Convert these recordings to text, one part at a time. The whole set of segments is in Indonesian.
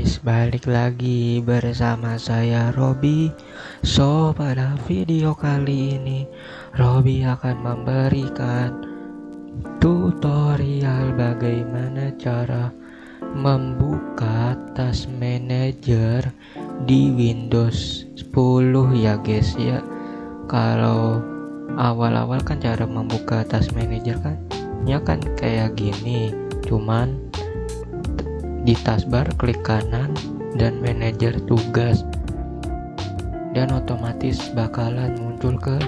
guys, balik lagi bersama saya Robi. So pada video kali ini Robi akan memberikan tutorial bagaimana cara membuka Task Manager di Windows 10 ya guys ya. Kalau awal-awal kan cara membuka Task Manager kan kayak gini, cuman di taskbar klik kanan dan manajer tugas, dan otomatis bakalan muncul ke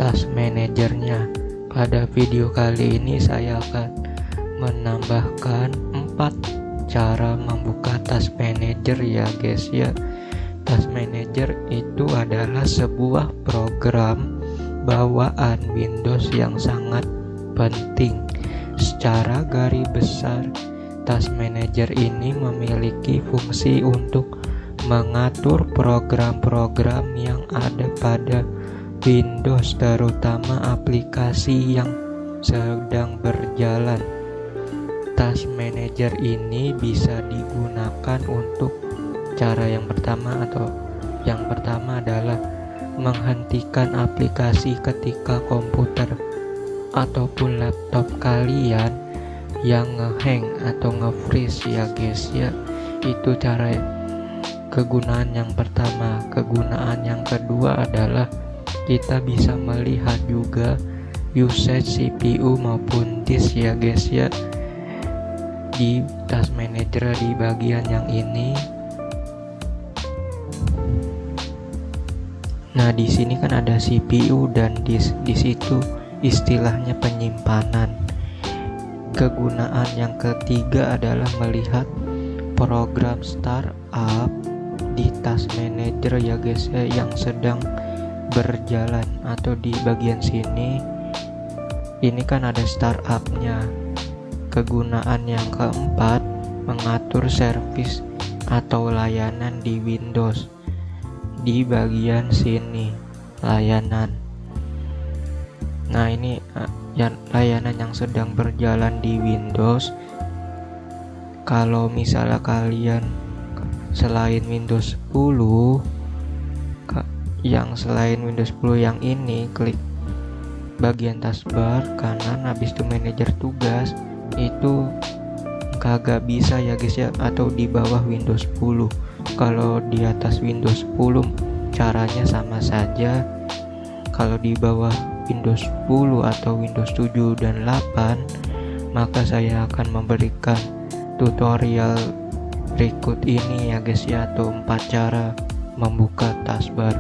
task manajernya. Pada video kali ini saya akan menambahkan 4 cara membuka task manager ya guys ya. Task manager itu adalah sebuah program bawaan Windows yang sangat penting. Secara garis besar, Task Manager ini memiliki fungsi untuk mengatur program-program yang ada pada Windows, terutama aplikasi yang sedang berjalan. Task Manager ini bisa digunakan untuk cara yang pertama adalah menghentikan aplikasi ketika komputer ataupun laptop kalian yang ngehang atau nge-freeze ya guys ya. Itu cara kegunaan yang pertama. Kegunaan yang kedua adalah kita bisa melihat juga usage CPU maupun disk ya guys ya. Di Task Manager di bagian yang ini. Nah, di sini kan ada CPU dan disk. Di situ istilahnya penyimpanan. Kegunaan yang ketiga adalah melihat program startup di Task Manager ya guys ya, yang sedang berjalan. Atau di bagian sini ini kan ada startupnya. Kegunaan yang keempat, mengatur service atau layanan di Windows. Di bagian sini layanan. Nah, ini layanan yang sedang berjalan di Windows. Kalau misalnya kalian selain Windows 10 yang ini, klik bagian taskbar kanan, habis itu manajer tugas, itu kagak bisa ya guys ya, atau di bawah Windows 10. Kalau di atas Windows 10 caranya sama saja. Kalau di bawah Windows 10 atau Windows 7 dan 8, maka saya akan memberikan tutorial berikut ini ya guys ya, atau 4 cara membuka taskbar.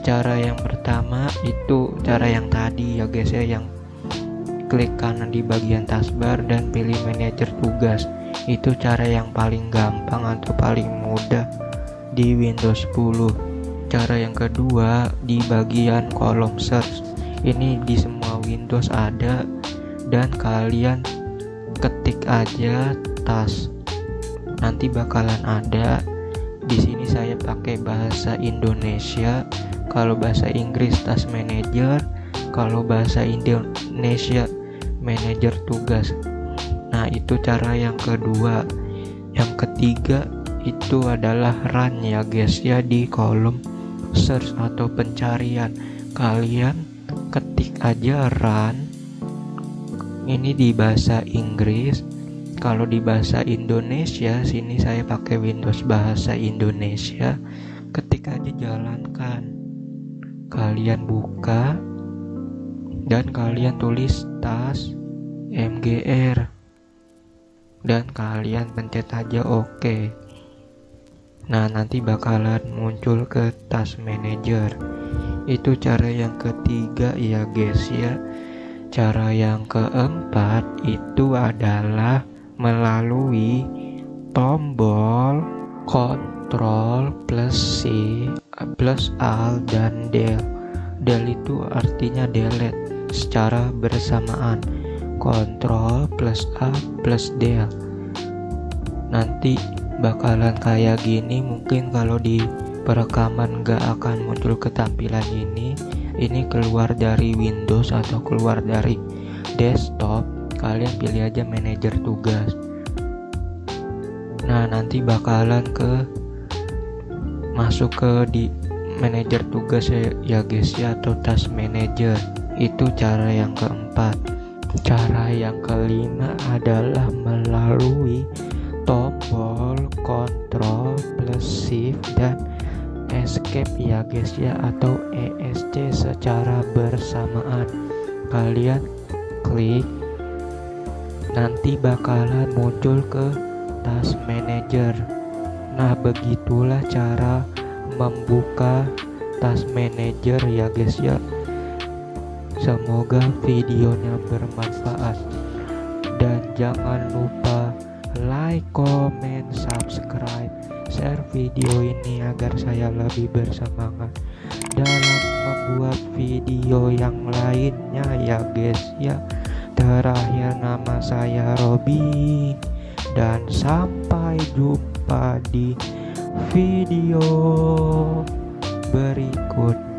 Cara yang pertama itu cara yang tadi ya guys ya, yang klik kanan di bagian taskbar dan pilih manajer tugas. Itu cara yang paling gampang atau paling mudah di Windows 10. Cara yang kedua di bagian kolom search. Ini di semua Windows ada, dan kalian ketik aja task, nanti bakalan ada. Di sini saya pakai bahasa Indonesia. Kalau bahasa Inggris Task Manager, kalau bahasa Indonesia manajer tugas. Nah, itu cara yang kedua. Yang ketiga itu adalah run ya guys ya. Di kolom search atau pencarian, kalian ketik aja run. Ini di bahasa Inggris. Kalau di bahasa Indonesia, sini saya pakai Windows bahasa Indonesia. Ketik aja jalankan. Kalian buka dan kalian tulis task mgr dan kalian pencet aja OK. Nah, nanti bakalan muncul ke Task Manager. Itu cara yang ketiga ya guys ya. Cara yang keempat itu adalah melalui tombol Ctrl plus C plus Alt dan Del. Del itu artinya delete secara bersamaan. Ctrl plus A plus Del. Nanti bakalan kayak gini. Mungkin kalau di perekaman gak akan muncul ketampilan ini. Ini keluar dari Windows atau keluar dari desktop. Kalian pilih aja manajer tugas. Nah, nanti bakalan masuk ke di manajer tugas ya guys ya, atau task manager. Itu cara yang keempat. Cara yang kelima adalah melalui tombol Ctrl plus Shift dan Escape ya guys ya, atau ESC secara bersamaan. Kalian klik, nanti bakalan muncul ke task manager. Nah, begitulah cara membuka task manager ya guys ya. Semoga videonya bermanfaat, dan jangan lupa like, comment, subscribe, share video ini agar saya lebih bersemangat dalam membuat video yang lainnya ya guys ya. Terakhir, nama saya Robi, dan sampai jumpa di video berikutnya.